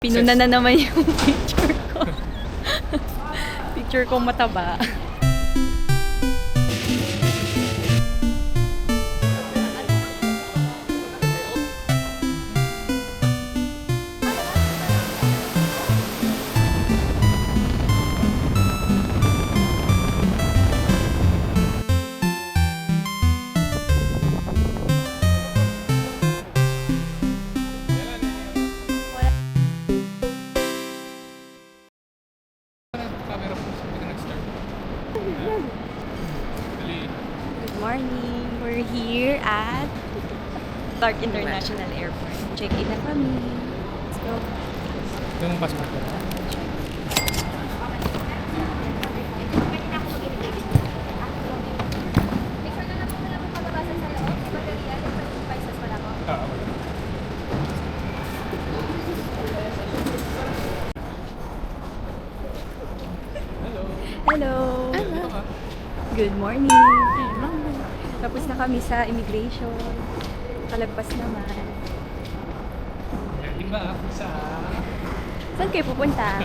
Pinuna na naman yung picture ko. Picture kong mataba. Good morning! We're here at Clark International Airport. Check-in na kami. Let's go. Yung passport ko. Hello! Good morning! Tapos na kami sa immigration. Kalagpas naman. Diba? Saan kayo pupunta?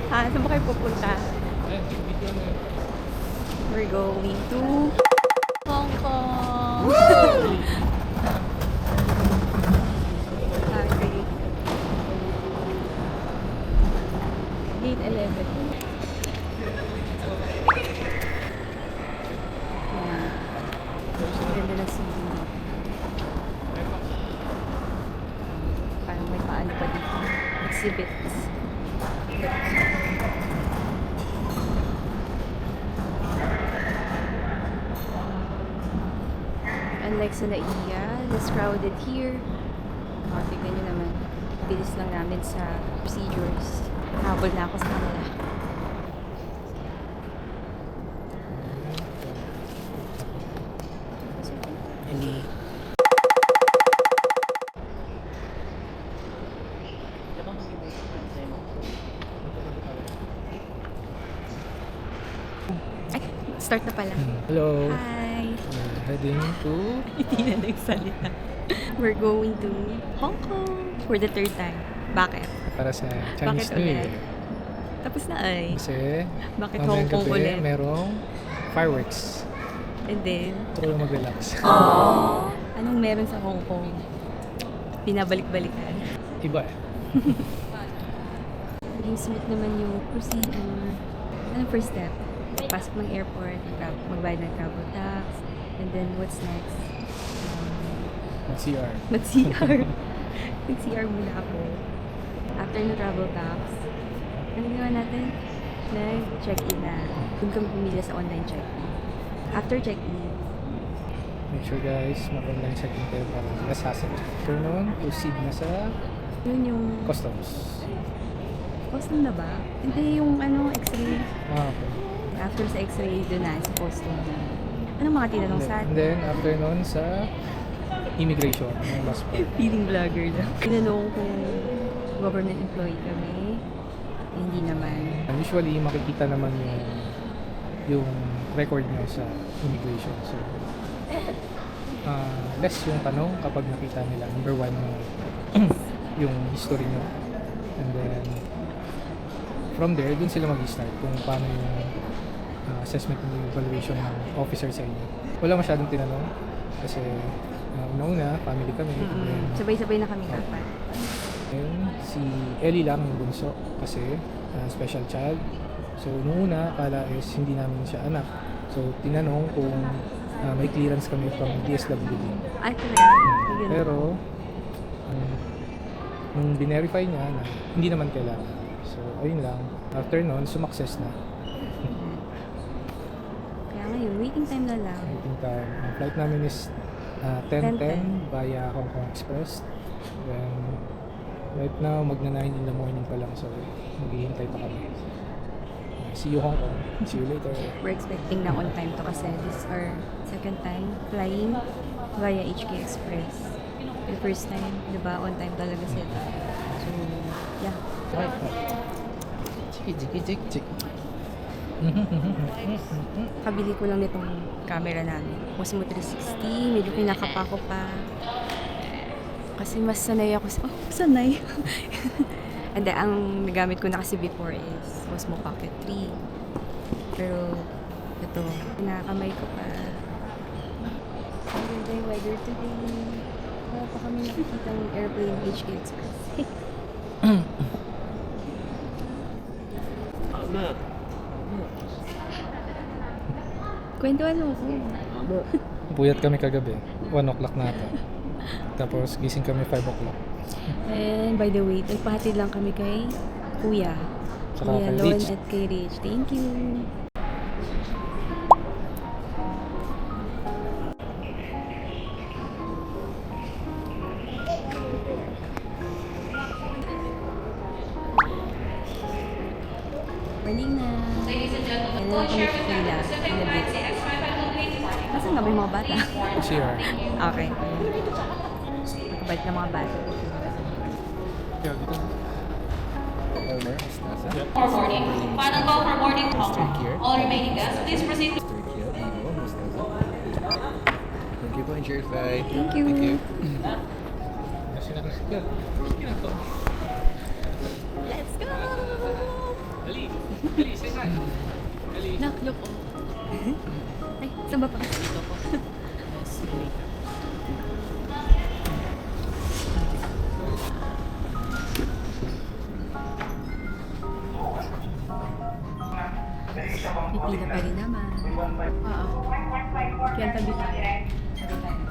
Saan ba kayo pupunta? We're going to Hong Kong! Okay. Gate 11. Ayan. Ang ganda ng city. Parang may paano pa dito. Exhibits. Unlike sa Naiya, less crowded here. Tignan nyo naman. Bilis lang namin sa procedures. Habol na ako sa kanila. Eli. Ay, start na pala. Hello. Hi! We're heading to Hindi na nagsalita. We're going to Hong Kong for the third time. Bakit? para sa Chinese Bakit New ulit? Year. Tapos na ay. Kasi Bakit mamayang Hong Kong gabi ulit? merong fireworks. And then, Pero mag-relax. anong meron sa Hong Kong? Pinabalik-balikan. Iba eh. Naging smooth naman yung procedure. Anong first step? Pasok ng airport, magbayad ng travel tax, and then what's next? Mag-CR. Mag-CR. Nag-CR muna ako. After ng travel tax, ano ginawa natin? Nag-check-in na. Doon kami pumila sa online check-in. After check-in, Make sure guys, mag-online check-in kayo para less hassle. After nun, proceed na sa yun yung... customs. Custom na ba? Hindi yung x-ray. Okay. After sa x-ray, doon na sa custom na. Anong mga tinanong sa And then, after nun, sa immigration. Yung last part. feeling vlogger na. Tinanong kung government employee kami. Hindi naman. And usually, makikita naman yung record nyo sa immigration. So, less yung tanong kapag nakita nila. Number one, yung history nyo. And then, from there, dun sila mag-start kung paano yung assessment and evaluation ng officer sa inyo. Wala masyadong tinanong kasi una-una, family kami. And then, Sabay-sabay na kami apat. Ngayon, si Ellie lang yung bunso kasi special child. So, nung una, akala is hindi namin siya anak. So, tinanong kung may clearance kami from DSWD. Ay, talaga? Yun. Pero, nung binerify niya na hindi naman kailangan. So, ayun lang. After nun, sumakses na. Kaya ngayon, waiting time na lang. Waiting time. Ang flight namin is 10:10 via Hong Kong Express. Then, right now, magna 9 in the morning pa lang. So, maghihintay pa kami. See you Hong Kong. See you later. We're expecting na on time to kasi this is our second time flying via HK Express. The first time, di ba, on time talaga sila. So, yeah. Chiki. Kabili ko lang nitong camera namin. Osmo 360, medyo pinakapa ko pa. Kasi mas sanay ako sa... Oh, sanay. And then, ang nagamit ko na kasi before is Osmo Pocket 3. Pero, ito, pinakamay ko pa. Ang ganda yung weather today. Wala pa kami nakikita ng airplane HK Express. Kwentuhan mo ako. Puyat kami kagabi. 1 o'clock na ata. Tapos gising kami 5 o'clock. And by the way, nagpahatid lang kami kay Kuya. Saka Kuya kay Lon Rich. at kay Rich. Thank you. Morning na. Ladies and gentlemen, Kailan all kami share pipila? specific In a bit. rights to extra Nasaan nga ba yung mga bata? CR. Okay. Nakabalik na mga bata. Yeah, dito na. Elmer Mostaza. for boarding. Final call for boarding call. here. All remaining guests, please proceed to Turkey, Ivo Mostaza. Thank you po, Enjoy Fly. Thank you. Thank you. Kasi na yeah. Let's go! Nak, look. Ay, saan ba pa? Dito po. May pila pa rin naman. Oo. Kaya tabi tayo. Tabi tayo.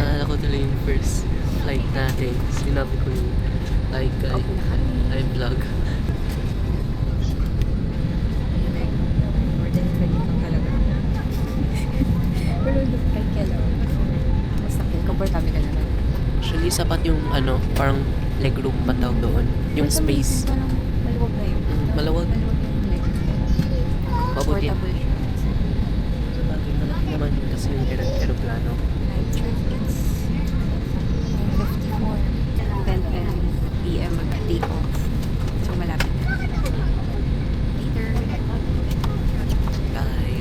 Naalala ko tuloy yung first flight natin. Sinabi ko yung like I vlog. More than 20 kang talaga. Pero look kay Kelo. Mas akin, comfortable ka naman. Actually, sapat yung parang legroom pa tawag doon. Yung space. Parang maluwag na yun. Malawag. Maluwag na yung leg. Pabuti. Comfortable siya. Sabagay malaki naman kasi yung aeroplano. Time check is 9:54. 10:10 PM mag-take off. So malapit na. Later. Bye.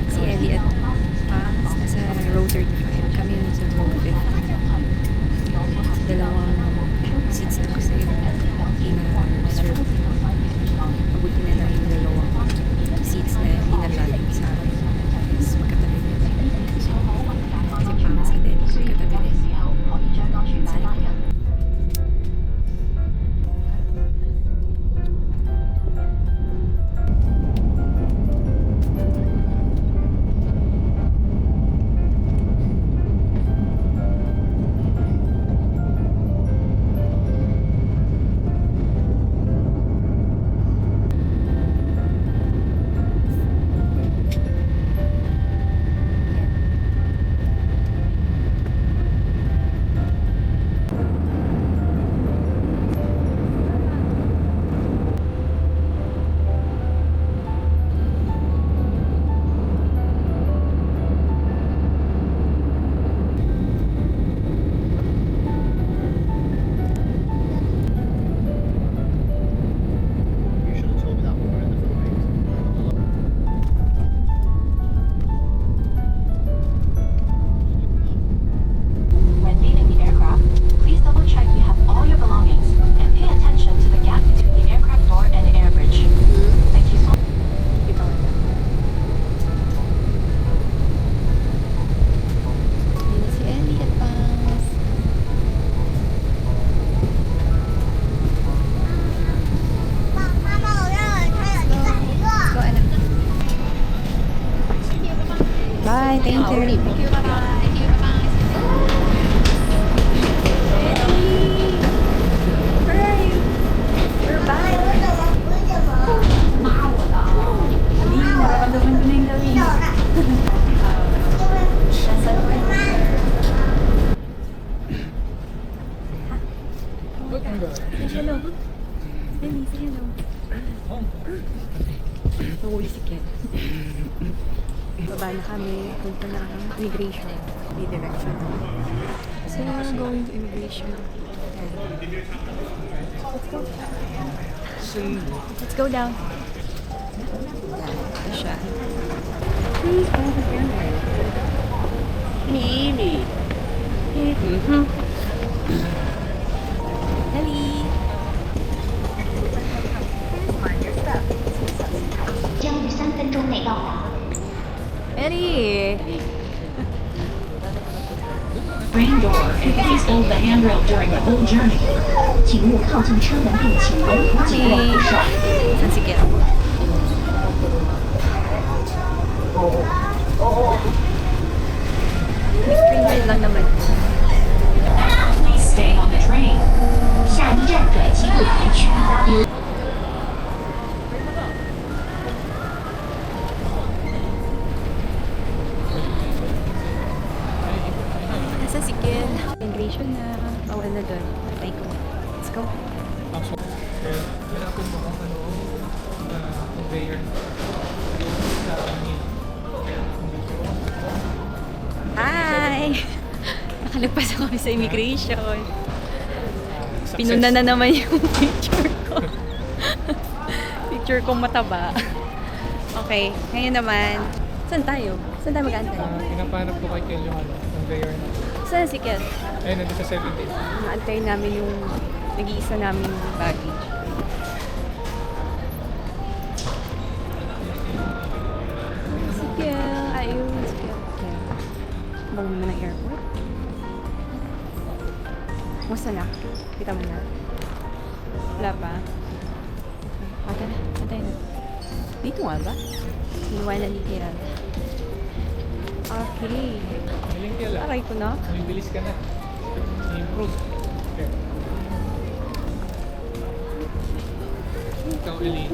Si Ellie at Paz nasa row 35. Kami nasa row 50. Dalawang seats na kasi ina-reserve. Mabuti na lang yung dalawang seats na inalalim sa akin. Tapos magkatabi din. Si Paz at Ellie magkatabi din. Sa likod. You should have told me that when we were in the Philippines. When leaving the aircraft, please double check you have all your belongings and pay attention to the gap between the aircraft door and the air bridge. Thank you so much. Ikaw na. Yun na si Ellie at Paz. Let's go, anak. Bye, thank you. Where are you? We're back. Nararamdaman ko na yung gawin. na kami. Punta na immigration. May direction. So, we're going to immigration. Let's go down. Yan, ito siya. Mimi. Dali! 将于3分钟内到达。 Ellie! Train door and please hold the handrail during the whole journey. 请勿靠近车门并请稳扶紧握扶手。 Saan si Kira? Streamer lang naman. Please stay on the train. 下一站转机不排取。 Nasa si Ken. Immigration na. Bawal na doon. Patay ko. Let's go. Actually, wala akong mukhang conveyor sa amin. Hi! Nakalagpas ako kami sa immigration. Pinuna na naman yung picture ko. Picture kong mataba. Okay, ngayon naman. Saan tayo? Saan tayo mag-aantay? Pinapanap ko kay Kel yung conveyor na. Saan si Ken? Ayun, nandito sa 17. Naantay namin yung nag-iisa namin baggage. Si Ken, ayun. Si Ken. Bang naman ng airport. Musta na? Kita mo na? Wala pa? Okay na. Antay na. Dito nga ba? Iniwanan ni Kiran. Okay. Maling Kel ah. Aray ko na. Bilis ka na. Improve. Okay. Ikaw, Eileen.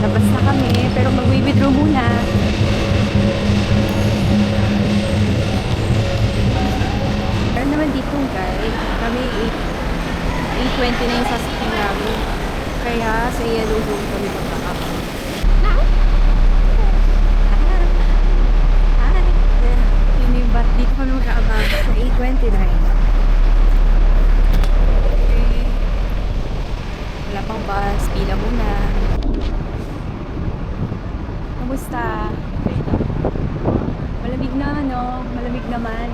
Labas na kami, pero mag-withdraw muna. Pero naman dito guys, kami 8:20 na yung sasakyan namin. Kaya sa yellow zone kami magkakap. Yun yung bat, dito kami magkaabang sa 8:29. Okay. Wala pang bus, pila muna. Kamusta? Malamig na, no? Malamig naman.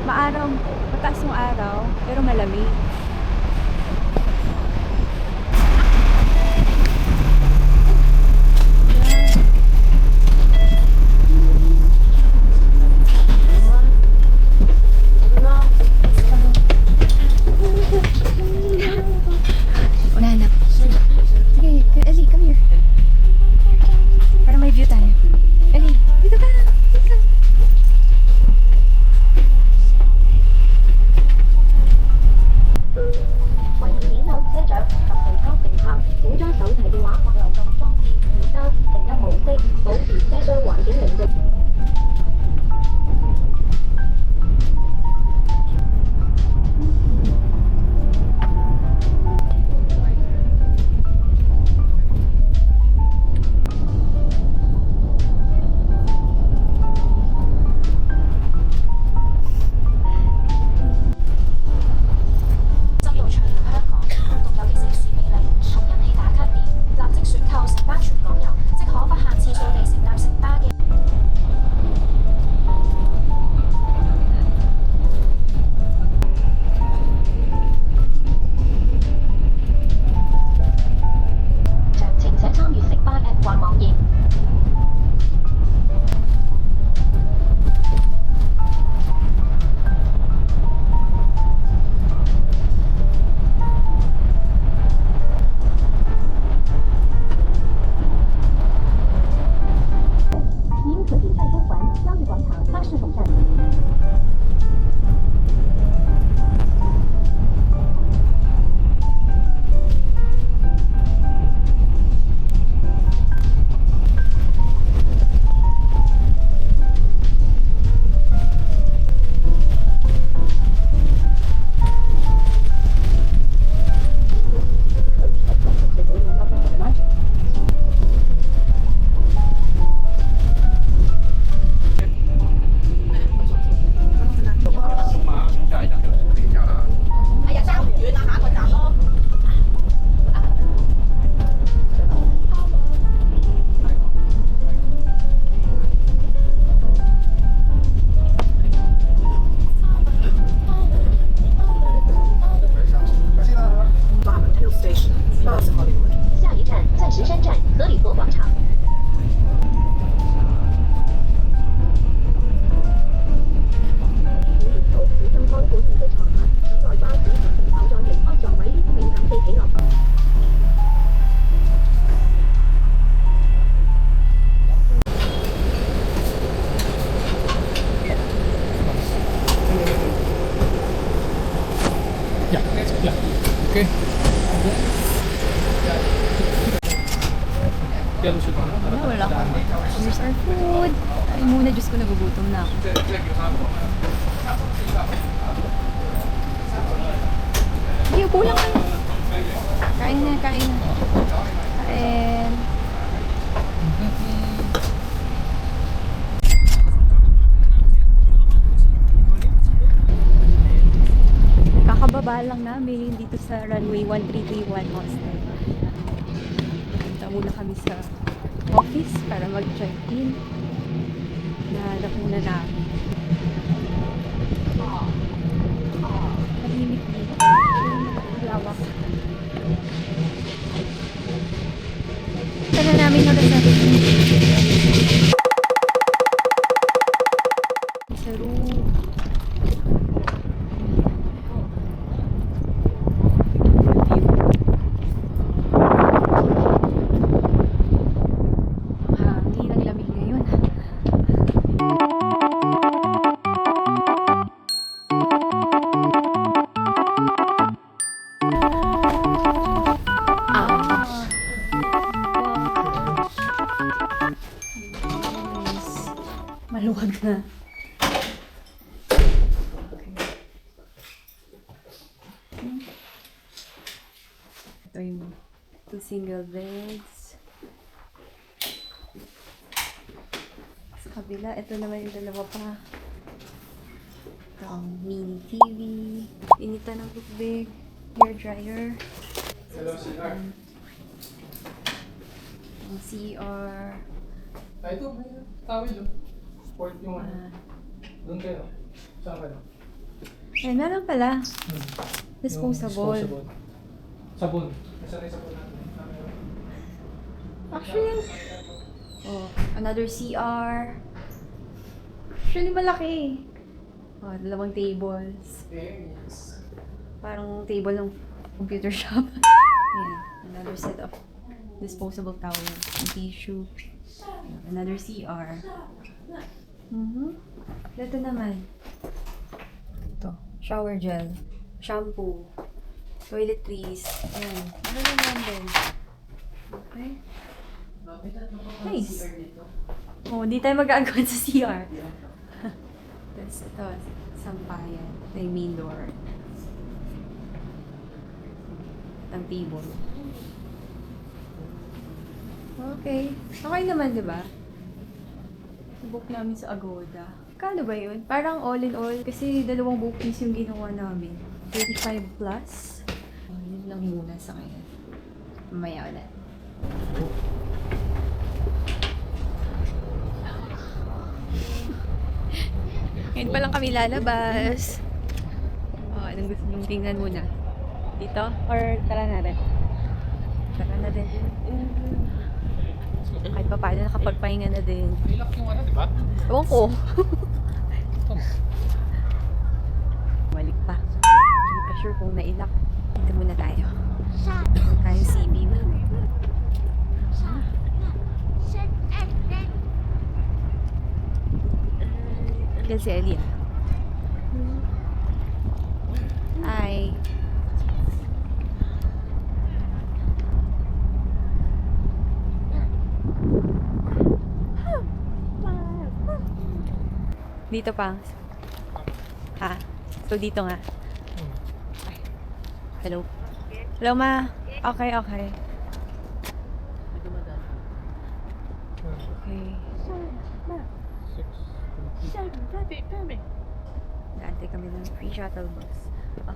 Maaraw, mataas yung araw, pero malamig. Wala na. Sige, Ellie, come here. Para may view tayo. Ellie, dito ka. Dito ka. Kaya lusot mo. Wala ko. Here's our food. Ay muna, Diyos ko, nagugutom na ako. Hindi, upo lang kayo. Kain na, kain na. Kain. Kakababa lang namin dito sa runway 1331 hostel. Punta muna kami sa office para mag-check-in. Nahanap muna namin. Tahimik dito. Lawak. Sana namin nakasabi. Sa room. Hangin, ang lamig ngayon. Nice. Maluwag na. Ito yung 2 single beds. Sa kabila, ito naman yung dalawa pa. Ito ang mini TV. Initan ng tubig. Hair dryer. Ang CR. Ay, ito, may tawid doon. Sport yung ano. Doon kayo. Saan kayo? Ay, meron pala. Yung Disposable. Sabon. Nasaan na yung sabon natin? Actually, oh, another CR. Actually, malaki. Oh, 2 tables. Yes. Parang table ng computer shop. Yeah, another set of disposable towels and tissue. Another CR. Ito naman. Ito, shower gel, shampoo, toiletries. Ayan, ano naman din. Okay. Nice. Oh, hindi tayo mag-aagwan sa CR. Tapos ito, sampayan. Ito yung main door. Ang table. Okay. Okay naman, di ba? Book namin sa Agoda. Kano ba yun? Parang all in all. Kasi 2 bookings yung ginawa namin. 35 plus. Oh, yun lang muna sa ngayon. Mamaya ulit. Ngayon pa lang kami lalabas. Oh, anong gusto mong tingnan muna? Dito? Or tara na rin? Tara na din. Kahit pa paano nakapagpahinga na din. Ilak yung ano, di ba? Ewan ko. Ito mo. Balik pa. Hindi pa sure kung nailak. Dito muna tayo. Dito tayo CB ba? Yan si Elia. Hi. Dito pa. Ha? So, dito nga. Hello? Hello, ma. Okay, okay. Okay. Naantay kami ng free shuttle bus. Ah.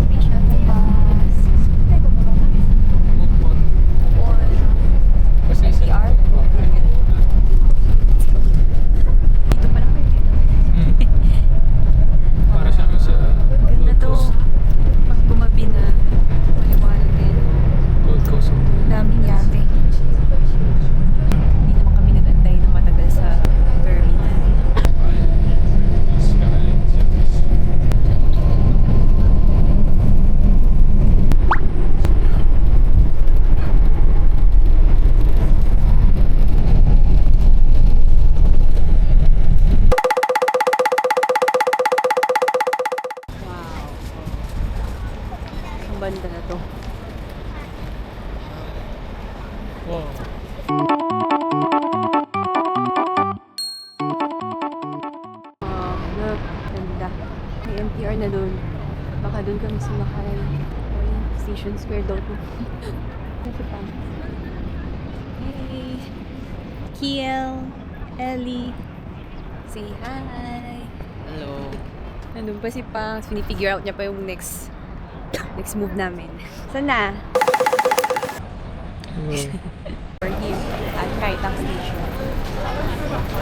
Free shuttle bus. Kasi isa. CR? Dito pa lang kayo dito. Para siya sa Ganda to. Pag tumabi na, maliwanag din. Gold Coast. Daming yate. Hindi naman kami nag-antay ng matagal sa terminal. doon kami sumakay. Station Square daw to. Kasi pa. Hey! Kiel! Ellie! Say hi! Hello. Nandun pa si Pangs. Pinifigure out niya pa yung next move namin. Saan na? For him. At Kaitang Station.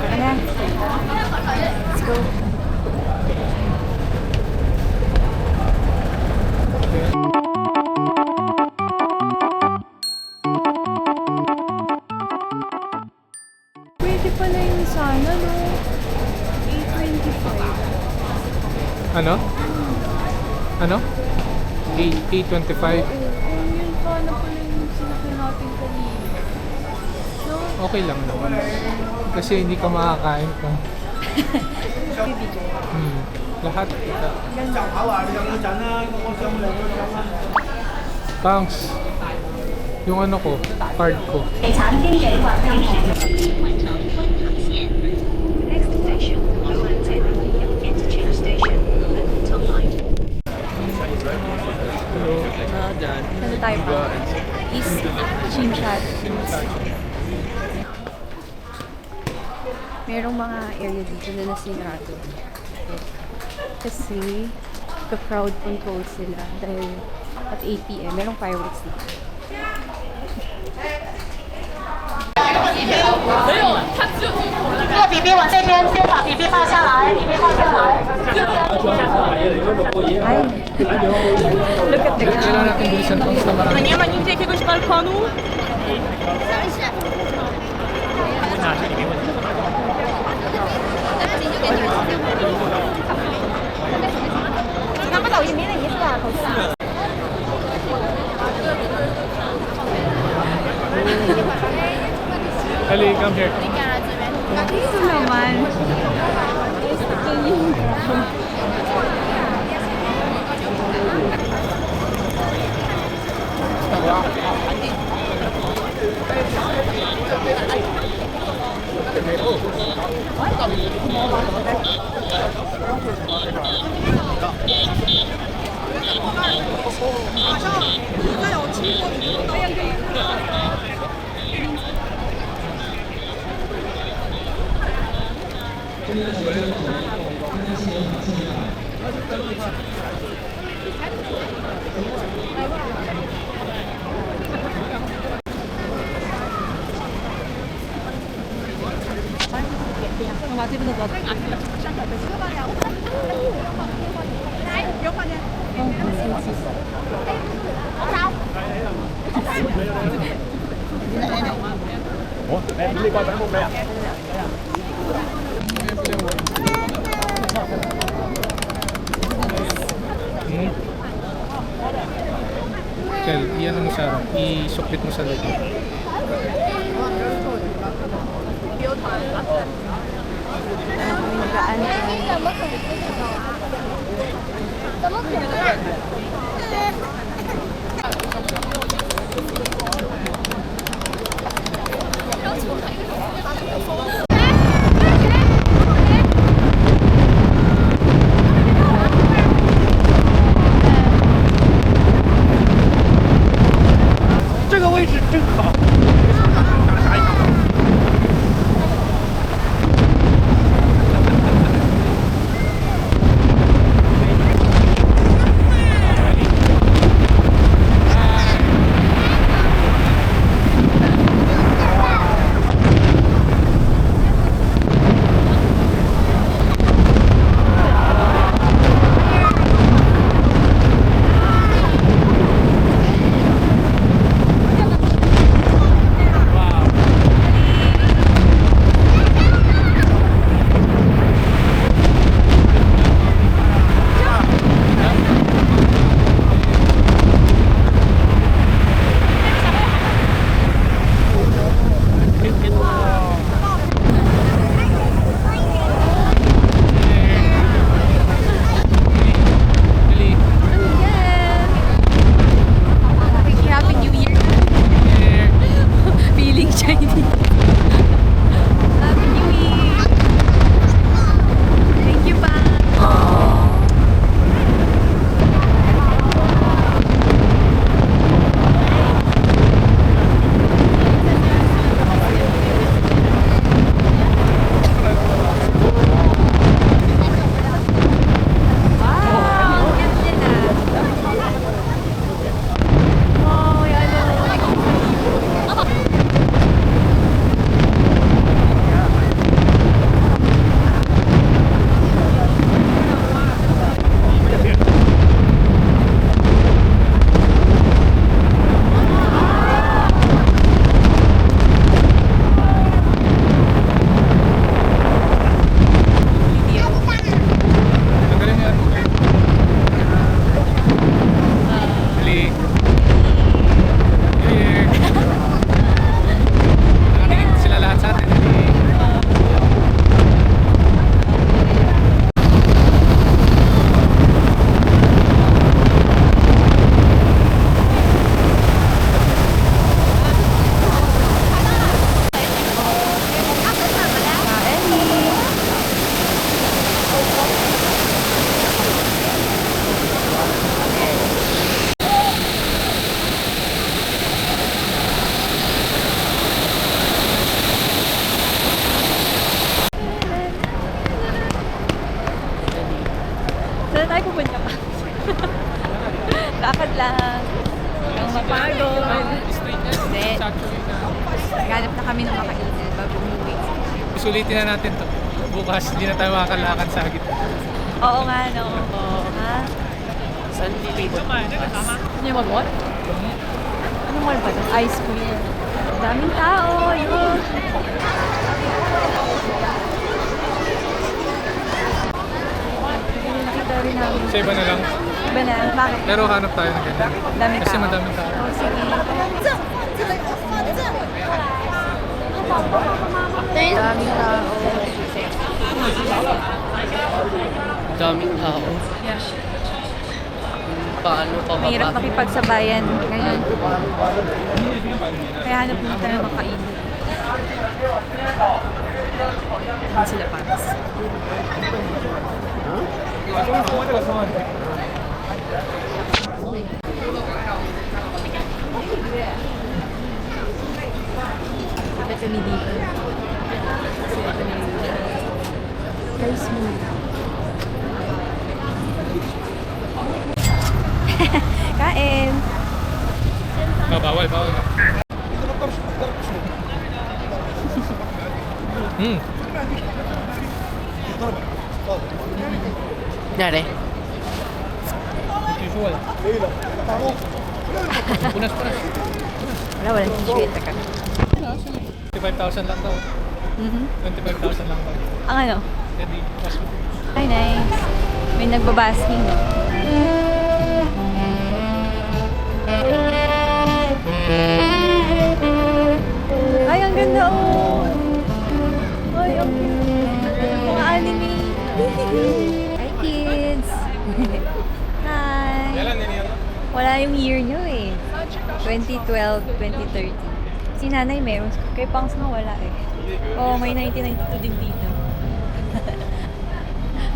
Tara na. Let's go. Pwede pala yung sana, no? 8:25. Ano? Ano? 8:25. Yun sana pala yung sinakay natin kanina. No? Okay lang naman. Kasi hindi ka makakain pa. Bibigyan. Lahat. Thanks. Yung ano ko, card ko. Next station, London Interchange Station, Top Line. Ano tayo pa? East Chimshat. Merong mga area dito na nasinarado. Kasi, ka-crowd control sila dahil at 8 p.m. merong fireworks dito. BB 往这边，先把 BB 放下来，BB 放下来。 Ay! Look at the Kailangan natin bilisan pang sa marami. Manin jakiegoś balkonu? Ali, come here. Ito naman. Kel, iyan ang sarap. Isuklit mo sa loob. Pagod. Street yan. Hindi. It's actually Ganap na kami ng makainan bago umuwi. Sulitin na natin to. Bukas, hindi na tayo makakalakad sa gitna. Oo nga, no. Ha? Saan lilipot? Ano yung mag-what? Anong mall ba ito? Ice cream. Daming tao. Yun. Nakita rin namin. Sa iba na lang. Iba na. Bakit? Pero hanap tayo ng ganyan. Daming Kasi tao. madaming tao. Oh, sige. Daming tao. Daming tao. Paano pa Mahirap makipagsabayan ngayon. Kaya hanap mo tayo ng makainin. Hindi sila paras. Dapat kami dito. Kasi ito na yung rice moon. Kain! Bawal. Nare. Usual. Punas. Wala tissue ito ka. 25,000 lang daw. 25,000 lang daw. Ang ano? Hindi. Mas Ay, nice. May nagbabasking, no? Ay, ang ganda, oh! Ay, ang cute. Mga anime. Hi, kids! Hi! Wala yung year nyo, eh. 2012, 2013. Si nanay meron. Kay Pangs nga wala, eh. Oh, may 1992 din dito.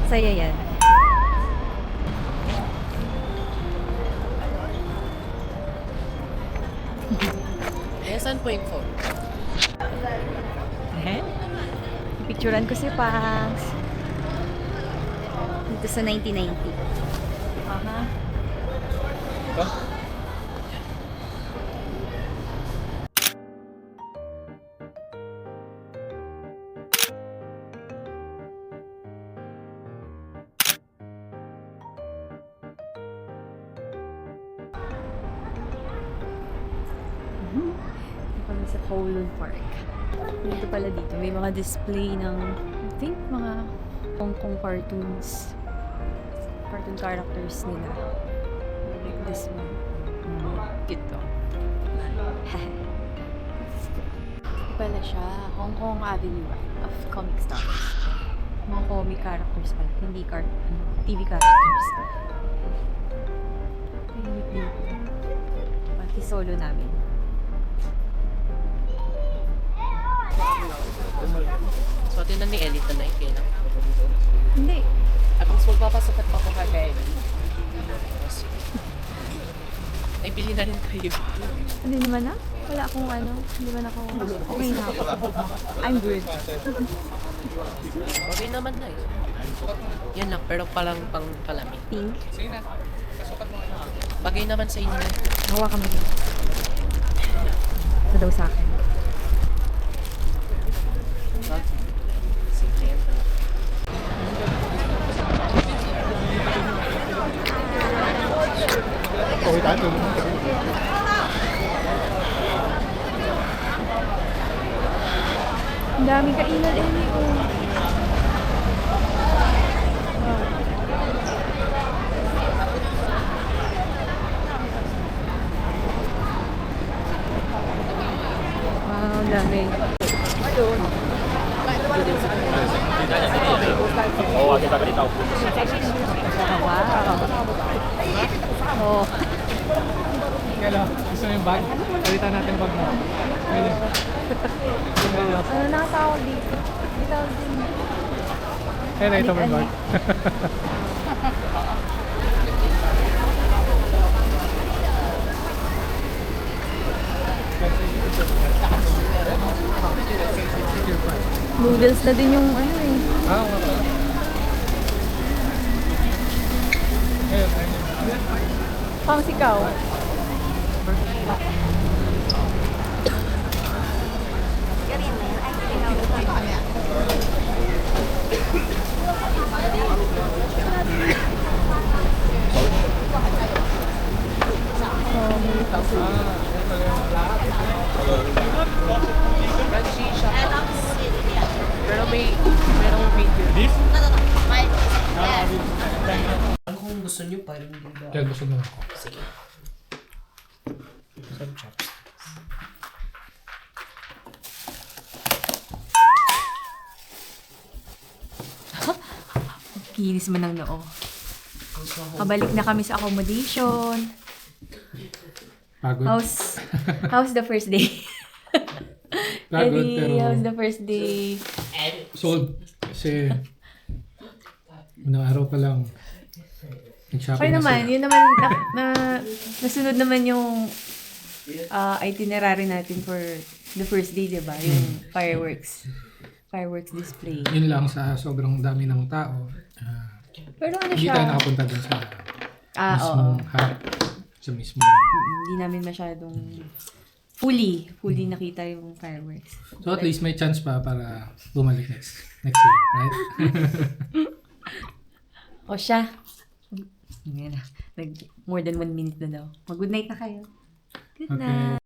Saya yan. Saan po yung phone? Picturean ko si Pangs. Dito sa 1990. Aha. Ito? Kami sa Kowloon Park. Dito pala dito, may mga display ng, I think, mga Hong Kong cartoons. Cartoon characters nila. Like this one. Cute to. Ito pala siya, Hong Kong Avenue of Comic Stars. Mga comic characters pala, hindi TV characters. Tahimik dito. Pati solo namin. So, tinan ni Ellie na kailan. Hindi. At mas magpapasok at pa kay Ellie. Ay, bili na rin kayo. Hindi naman na. Wala akong ano. Hindi man ako. Okay na ako. I'm good. Okay naman na eh. Yan lang, pero palang pang palamig. Pink. Sige na. Kasukat mo na. Bagay naman sa inyo. Hawakan mo dito. Ito daw sa akin. Sige. Oh, tayo. Ang daming kainan, Ellie. Oh. Wow, ang dami. Wow. Oh. Kaya gusto mo yung bag? Palitan natin yung bag mo. Ayun. Ano nakatawag dito? May tawag din. Ayun, ito mo yung bag. Noodles na din yung ano eh. Ah, nga pala. Ayun. Pang sikaw. Pero merong video. Kung gusto nyo, parang hindi ba? Kaya gusto mo ako. Sige. Some chopsticks. Kinis man ng noo. Pabalik na kami sa accommodation. Pagod. How's the first day? Pagod, Eddie, pero how's the first day? sold. Kasi unang araw pa lang nag-shopping Okay na naman, sila. yun naman, nasunod naman yung itinerary natin for the first day, di ba? Yung fireworks display. Yun lang, sa sobrang dami ng tao, Pero ano hindi siya? tayo nakapunta dun sa Oo. mismong harap. Sa mismong... Hindi namin masyadong fully nakita yung fireworks. So at least may chance pa para bumalik next year, right? O siya. Ngayon na. More than 1 minute na daw. Mag-good night na kayo. Good Okay. night.